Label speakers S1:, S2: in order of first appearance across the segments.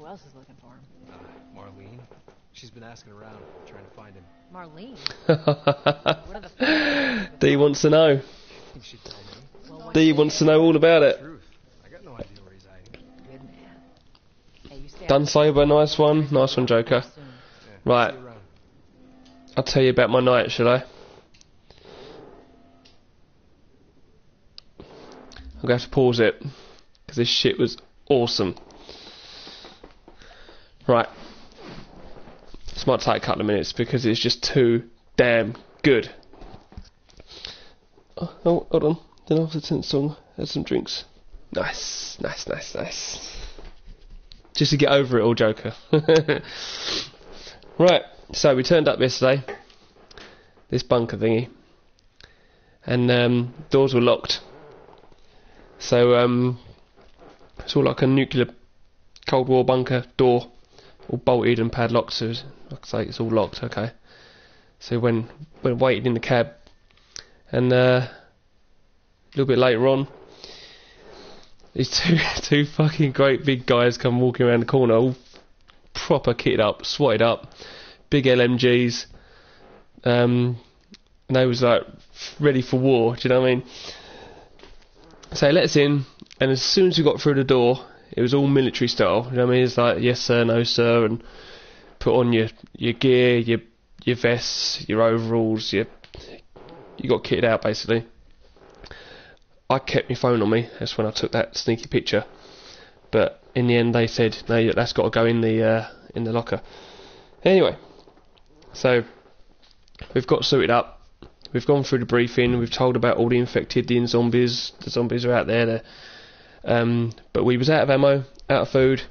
S1: Who else is looking for him?
S2: Marlene. She's been asking around, trying to find him.
S1: Marlene? What are the
S3: Dee wants to know.
S2: I think she'd tell me.
S1: Well,
S3: Dee wants to know all about it.
S2: Truth. I got no idea where he's hiding.
S1: Good man. Hey, you stay
S3: Done
S1: out
S3: sober, nice one, Joker.
S1: soon.
S2: Yeah,
S3: Right.
S2: see you around.
S3: I'll tell you about my night, shall I? I'm going to have to pause it, because this shit was awesome. Right. This might take a couple of minutes, because it's just too damn good. Oh, hold on. Then after the 10th song, had some drinks. Nice. Just to get over it all, Joker. Right, so we turned up yesterday, this bunker thingy, and doors were locked. So it's all like a nuclear Cold War bunker door, all bolted and padlocked. So like I say, it's all locked. Okay. So when waiting in the cab, and a little bit later on, these two fucking great big guys come walking around the corner, all proper kitted up, swatted up, big LMGs, and they was like ready for war. Do you know what I mean? So they let us in, and as soon as we got through the door, it was all military style. You know what I mean? It's like yes sir, no sir, and put on your gear, your vests, your overalls, you got kitted out basically. I kept my phone on me. That's when I took that sneaky picture. But in the end, they said no, that's got to go in the locker. Anyway, so we've got suited up. We've gone through the briefing. We've told about all the infected, the zombies. The zombies are out there. But we was out of ammo, out of food,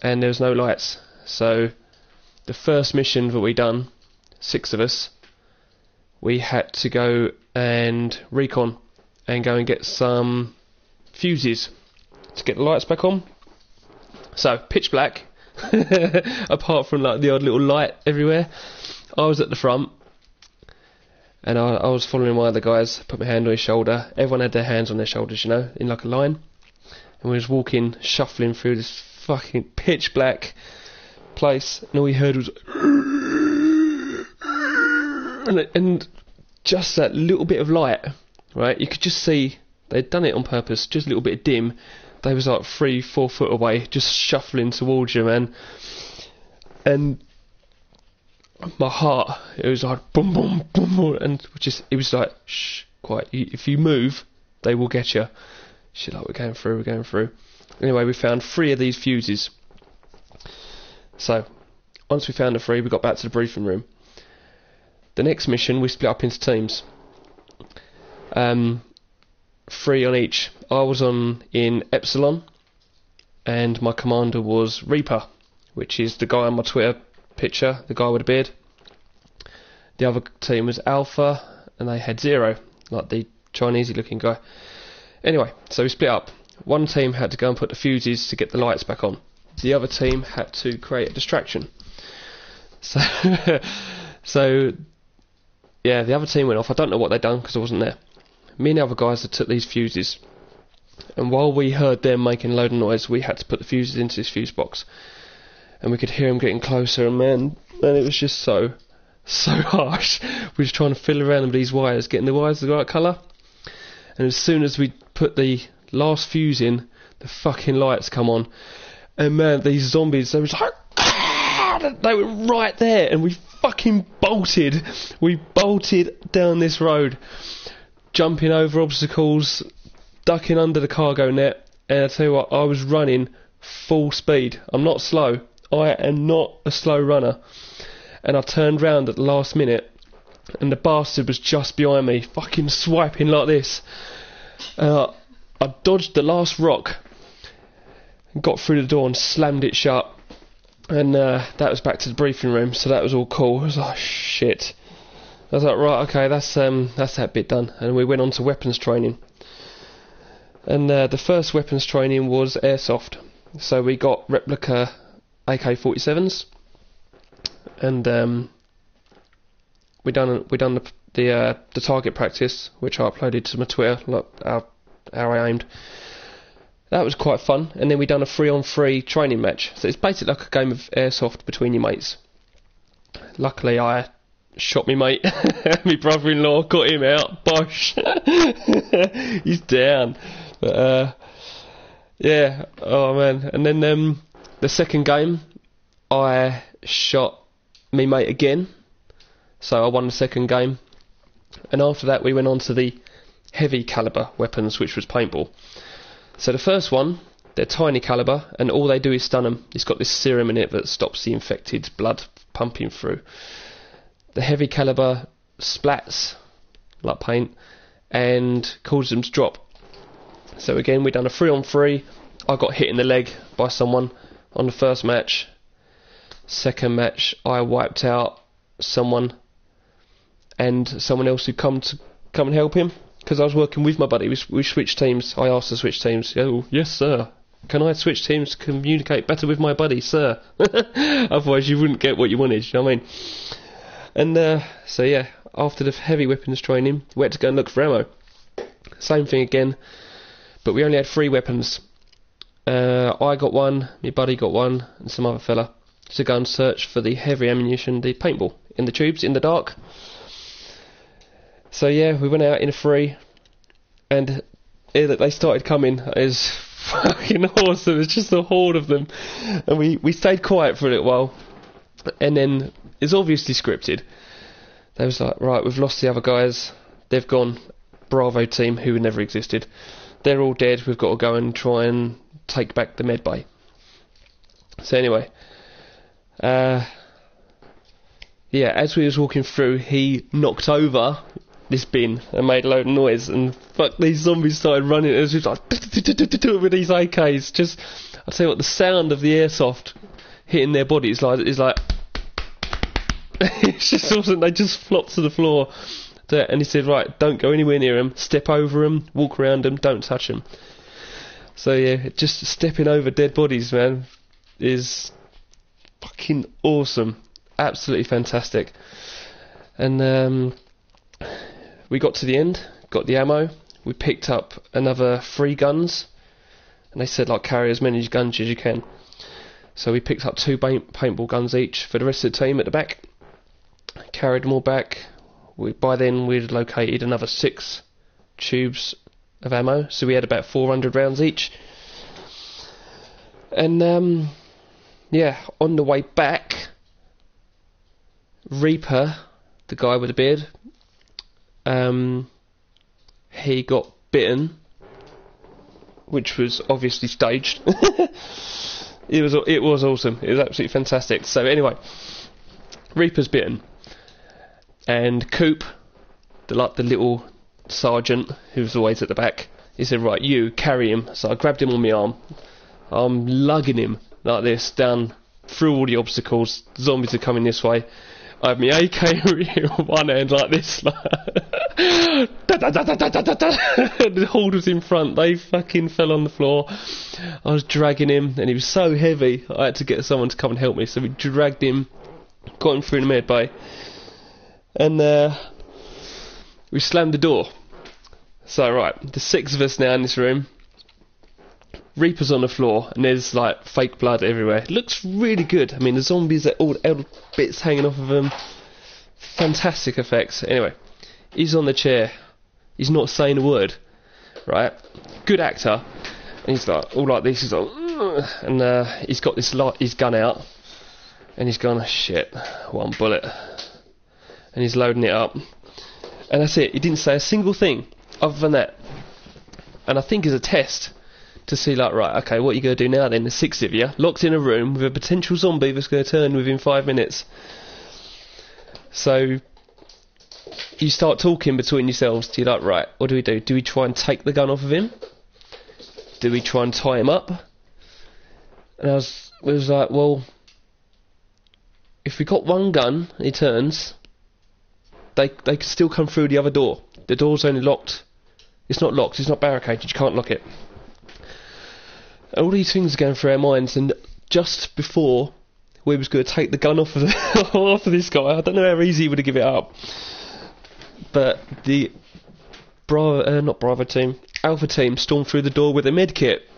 S3: and there was no lights. So the first mission that we done, 6 of us, we had to go and recon and go and get some fuses to get the lights back on. So pitch black, apart from like the odd little light everywhere. I was at the front, and I was following one of the guys. Put my hand on his shoulder. Everyone had their hands on their shoulders, you know, in like a line. And we was walking, shuffling through this fucking pitch black place, and all we heard was and just that little bit of light, right? You could just see they'd done it on purpose, just a little bit of dim. They was like 3-4 foot away, just shuffling towards you, man. And my heart, it was like boom, boom, boom, boom, and it was like shh, quiet. If you move, they will get you. Shit, like we're going through. Anyway, we found 3 of these fuses. So once we found the 3, we got back to the briefing room. The next mission, we split up into teams. 3 on each. I was in Epsilon, and my commander was Reaper, which is the guy on my Twitter picture, the guy with the beard. The other team was Alpha, and they had Zero, like the Chinese looking guy. Anyway, so we split up. One team had to go and put the fuses to get the lights back on. The other team had to create a distraction. So, yeah, the other team went off. I don't know what they'd done because I wasn't there. Me and the other guys that took these fuses, and while we heard them making a load of noise, we had to put the fuses into this fuse box, and we could hear them getting closer, and man, it was just so harsh. We was trying to fiddle around with these wires, getting the wires the right colour, and as soon as we put the last fuse in, the fucking lights come on, and man, these zombies, they was like, they were right there, and we fucking bolted. We bolted down this road, jumping over obstacles, ducking under the cargo net, and I tell you what, I was running full speed. I'm not slow. I am not a slow runner. And I turned round at the last minute, and the bastard was just behind me, fucking swiping like this. I dodged the last rock, and got through the door and slammed it shut. And that was back to the briefing room, so that was all cool. I was like, shit. I was like, right, okay, that's that bit done. And we went on to weapons training. And the first weapons training was airsoft. So we got replica AK-47s, and we done the target practice, which I uploaded to my Twitter, like how I aimed. that was quite fun. And then we done a 3-on-3 training match. So it's basically like a game of airsoft between your mates. Luckily, I shot me mate. My brother-in-law got him out. Bosh. He's down. But, yeah. Oh, man. And then the second game, I shot me mate again. So I won the second game. And after that, we went on to the heavy caliber weapons, which was paintball. So the first one, they're tiny caliber, and all they do is stun them. It's got this serum in it that stops the infected blood pumping through. The heavy caliber splats like paint and causes them to drop. So again, we've done a 3-on-3. I got hit in the leg by someone on the first match. Second match, I wiped out someone and someone else who come and help him, because I was working with my buddy. We switched teams. I asked to switch teams. Oh, yes, sir. Can I switch teams to communicate better with my buddy, sir? Otherwise, you wouldn't get what you wanted. You know what I mean? And so yeah, after the heavy weapons training, we had to go and look for ammo. Same thing again, but we only had 3 weapons. I got one, my buddy got one, and some other fella, to go and search for the heavy ammunition, the paintball, in the tubes, in the dark. So yeah, we went out in a 3, and they started coming. It was fucking awesome. It's just a horde of them, and we stayed quiet for a little while, and then it's obviously scripted. They was like, right, we've lost the other guys. They've gone. Bravo team, who never existed. They're all dead. We've got to go and try and take back the med bay. So anyway, yeah, as we was walking through, he knocked over this bin and made a load of noise, and fuck, these zombies started running. It was just like with these AKs. Just, I'll tell you what, the sound of the airsoft hitting their bodies is like it's just awesome. They just flopped to the floor. And he said, right, don't go anywhere near them, step over them, walk around them, don't touch them. So yeah, just stepping over dead bodies, man, is fucking awesome. Absolutely fantastic. And we got to the end, got the ammo, we picked up another 3 guns, and they said, like, carry as many guns as you can. So we picked up 2 paintball guns each for the rest of the team at the back, carried them all back. By then we'd located another 6 tubes of ammo, so we had about 400 rounds each. And yeah, on the way back, Reaper, the guy with the beard, he got bitten, which was obviously staged. It was awesome. It was absolutely fantastic. So anyway, Reaper's bitten. And Coop, the little sergeant who was always at the back, he said, right, you carry him. So I grabbed him on my arm. I'm lugging him like this down through all the obstacles. Zombies are coming this way. I have my AK in one hand like this. Like the horde was in front. They fucking fell on the floor. I was dragging him, and he was so heavy, I had to get someone to come and help me. So we dragged him, got him through the med bay. And we slammed the door. So right, there's 6 of us now in this room. Reaper's on the floor, and there's like fake blood everywhere. It looks really good. I mean, the zombies are all bits hanging off of them. Fantastic effects. Anyway, he's on the chair. He's not saying a word. Right, good actor. And he's like all like this. He's like, ugh. And he's got his gun out, and he's gone, shit, 1 bullet. And he's loading it up, and that's it. He didn't say a single thing other than that. And I think as a test to see, like, right, okay, what are you going to do now then? There's 6 of you locked in a room with a potential zombie that's going to turn within 5 minutes. So you start talking between yourselves. You're like, right, what do we do? Do we try and take the gun off of him? Do we try and tie him up? And I was like, well, if we got 1 gun and he turns, they can still come through the other door. The door's only locked. It's not locked, it's not barricaded, you can't lock it. And all these things are going through our minds, and just before we was going to take the gun off of off of this guy, I don't know how easy he would have given it up. But the Alpha team stormed through the door with a med kit.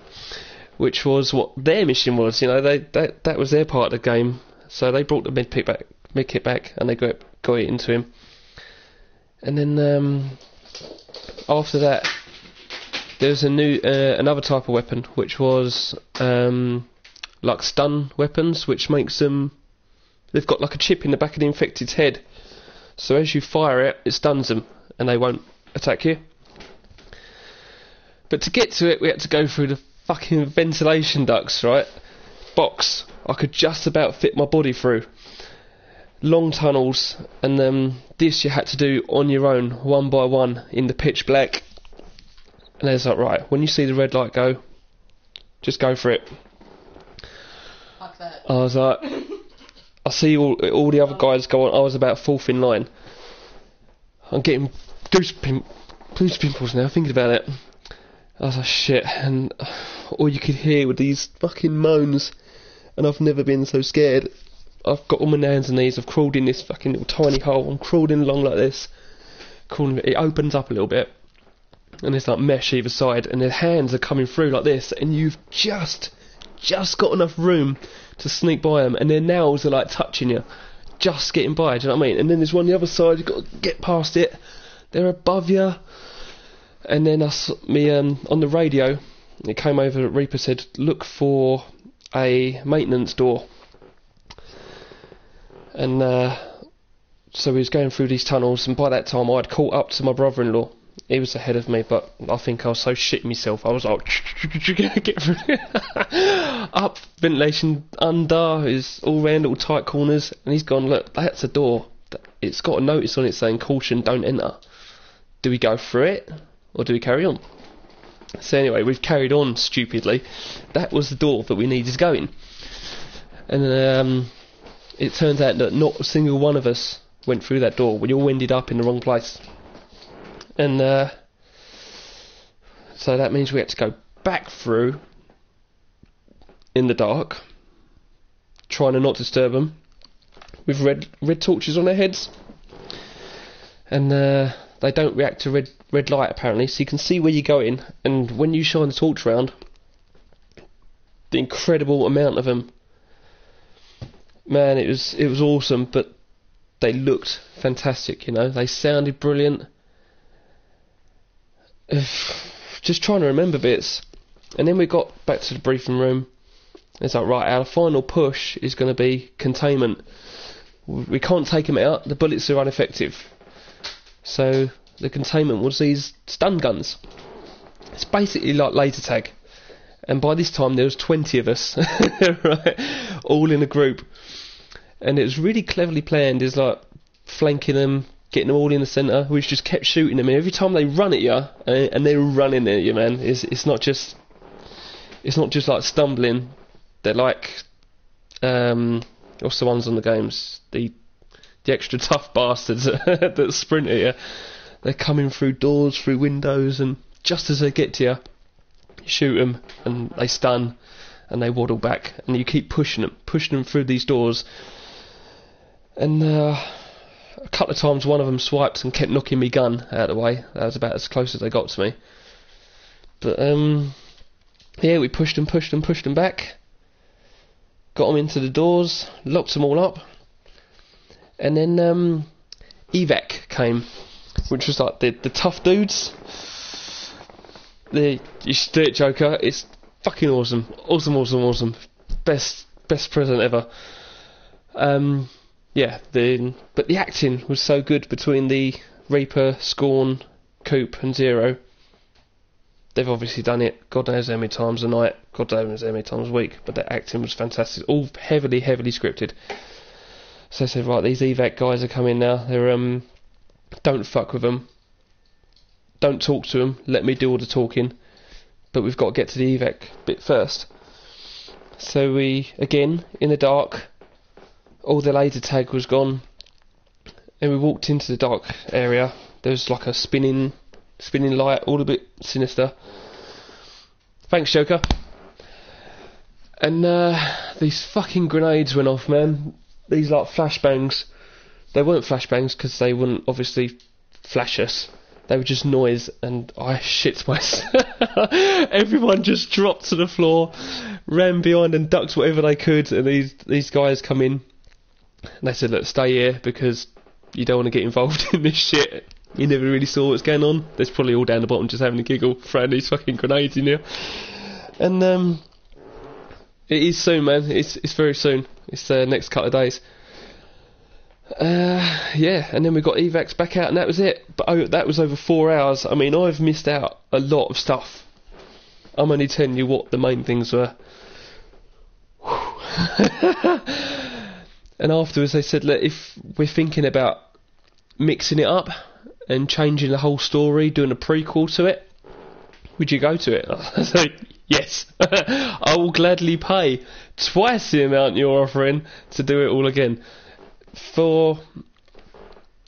S3: which was what their mission was. You know, that was their part of the game. So they brought the med kit back, and they got it into him. And then after that, there's another type of weapon, which was like stun weapons, which makes them. They've got like a chip in the back of the infected's head, so as you fire it, it stuns them, and they won't attack you. But to get to it, we had to go through the fucking ventilation ducts, right? Box I could just about fit my body through. Long tunnels, and this you had to do on your own, one by one, in the pitch black. And it's like, right, when you see the red light go, just go for it.
S1: Fuck that.
S3: I was like, I see all the other guys go on. I was about fourth in line. I'm getting goose pimples now, thinking about it. I was like, shit, and all you could hear were these fucking moans, and I've never been so scared. I've got on my hands and knees, I've crawled in this fucking little tiny hole, I'm crawling along like this, it opens up a little bit, and there's like mesh either side, and their hands are coming through like this, and you've just got enough room to sneak by them, and their nails are like touching you, just getting by, do you know what I mean? And then there's one on the other side, you've got to get past it, they're above you. And then on the radio, it came over, Reaper said, look for a maintenance door. And so we was going through these tunnels, and by that time I'd caught up to my brother-in-law. He was ahead of me, but I think I was so shitting myself, I was like, get through up, ventilation, under, is all round little tight corners, and he's gone, look, that's a door. It's got a notice on it saying, caution, don't enter. Do we go through it? Or do we carry on? So anyway, we've carried on stupidly. That was the door that we needed to go in. And it turns out that not a single one of us went through that door. We all ended up in the wrong place. And so that means we had to go back through in the dark, trying to not disturb them, with red torches on their heads. And they don't react to red light apparently, so you can see where you're going, and when you shine the torch around, the incredible amount of them, man, it was awesome. But they looked fantastic, you know, they sounded brilliant. Just trying to remember bits. And then we got back to the briefing room. It's like, right, our final push is going to be containment. We can't take them out, the bullets are ineffective. So the containment was these stun guns. It's basically like laser tag. And by this time there was 20 of us, right, all in a group. And it was really cleverly planned. It's like flanking them, getting them all in the centre. We just kept shooting them. And every time they run at you, and they're running at you, man, it's not just like stumbling. They're like what's the ones on the games? The extra tough bastards that sprint at you. They're coming through doors, through windows, and just as they get to you, you shoot them, and they stun, and they waddle back, and you keep pushing them through these doors. And a couple of times one of them swiped and kept knocking me gun out of the way. That was about as close as they got to me. But yeah, we pushed them back, got them into the doors, locked them all up. And then evac came, which was like the tough dudes. You should do it, Joker. It's fucking awesome. Awesome. Best present ever. Yeah, but the acting was so good between the Reaper, Scorn, Coop and Zero. They've obviously done it God knows how many times a night, God knows how many times a week, but the acting was fantastic. All heavily scripted. So I said, right, these evac guys are coming now. They're don't fuck with them. Don't talk to them. Let me do all the talking. But we've got to get to the evac bit first. So we, again, in the dark, all the laser tag was gone, and we walked into the dark area. There was like a spinning light, all a bit sinister. Thanks, Joker. And these fucking grenades went off, man. These like flashbangs. They weren't flashbangs because they wouldn't obviously flash us, They were just noise, and I shit myself. Everyone just dropped to the floor, ran behind and ducked whatever they could, and these guys come in, and they said, look, stay here, because you don't want to get involved in this shit. You never really saw what's going on. They're probably all down the bottom just having a giggle, throwing these fucking grenades in here. And it is soon, man. It's very soon. It's the next couple of days. Yeah, and then we got evacs back out, and that was it. But that was over 4 hours. I mean, I've missed out a lot of stuff. I'm only telling you what the main things were. And afterwards they said, look, if we're thinking about mixing it up and changing the whole story, doing a prequel to it, would you go to it? I said, yes. I will gladly pay twice the amount you're offering to do it all again. For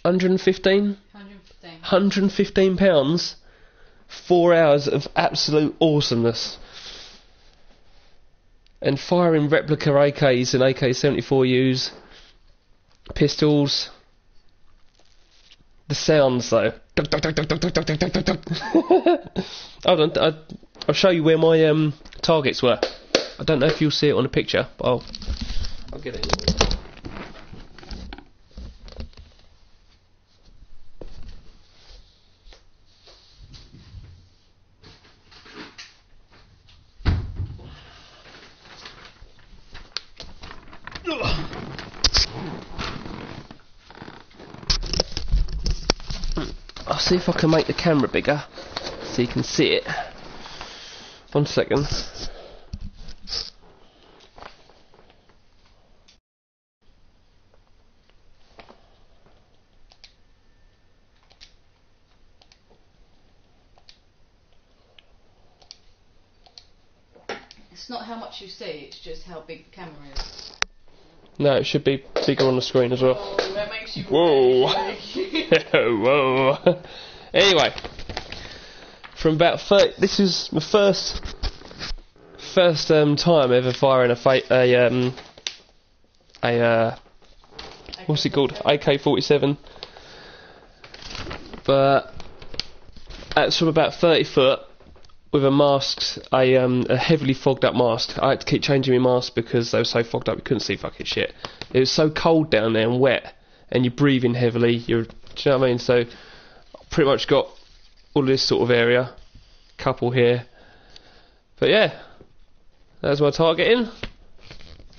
S3: 115? 115 pounds, 4 hours of absolute awesomeness. And firing replica AKs and AK-74Us, pistols. The sounds though. Hold on, I'll show you where my targets were. I don't know if you'll see it on the picture, but I'll get it. I'll see if I can make the camera bigger so you can see it. 1 second.
S1: It's not how much you see, it's just how big the camera is.
S3: No, it should be bigger on the screen as well.
S1: Oh, that makes you
S3: whoa.
S1: really
S3: Whoa. Anyway, from about 30, this is my first time ever firing a what's it called? AK-47. But that's from about 30 foot with a mask, a heavily fogged up mask. I had to keep changing my mask because they were so fogged up you couldn't see fucking shit. It was so cold down there and wet, and you're breathing heavily. Do you know what I mean? So pretty much got all this sort of area, couple here. But yeah, that's my targeting.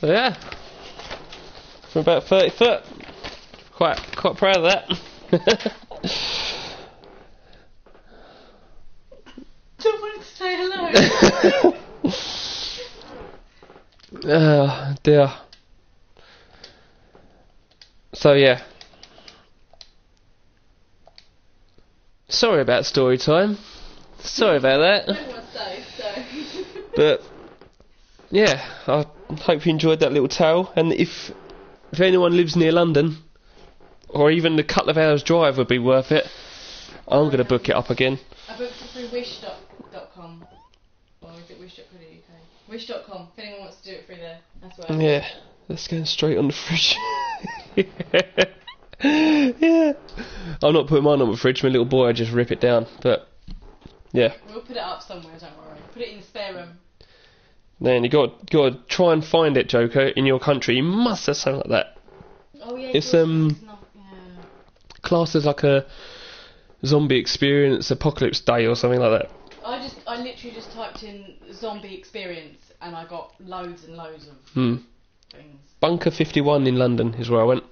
S3: So yeah, from about 30 foot. Quite proud of that.
S1: Don't want to say hello.
S3: Oh dear. So yeah. Sorry about story time. Sorry about that.
S1: Everyone's safe, so.
S3: But yeah, I hope you enjoyed that little tale. And if anyone lives near London, or even the couple of hours drive would be worth it, I'm going to book it up again.
S1: I booked it through wish.com. Or is it wish.co.uk? Wish.com. If anyone wants to do it through there, that's where.
S3: Yeah, that's going straight on the fridge. Yeah. I'm not putting mine on the fridge, my little boy, I just rip it down. But yeah.
S1: We'll put it up somewhere, don't worry. Put it in the spare room.
S3: Man, you got to try and find it, Joker, in your country. You must have something like that.
S1: Oh yeah,
S3: It's
S1: not, yeah.
S3: classed as like a zombie experience, apocalypse day or something like that.
S1: I literally just typed in zombie experience and I got loads and loads of things.
S3: Bunker 51 in London is where I went.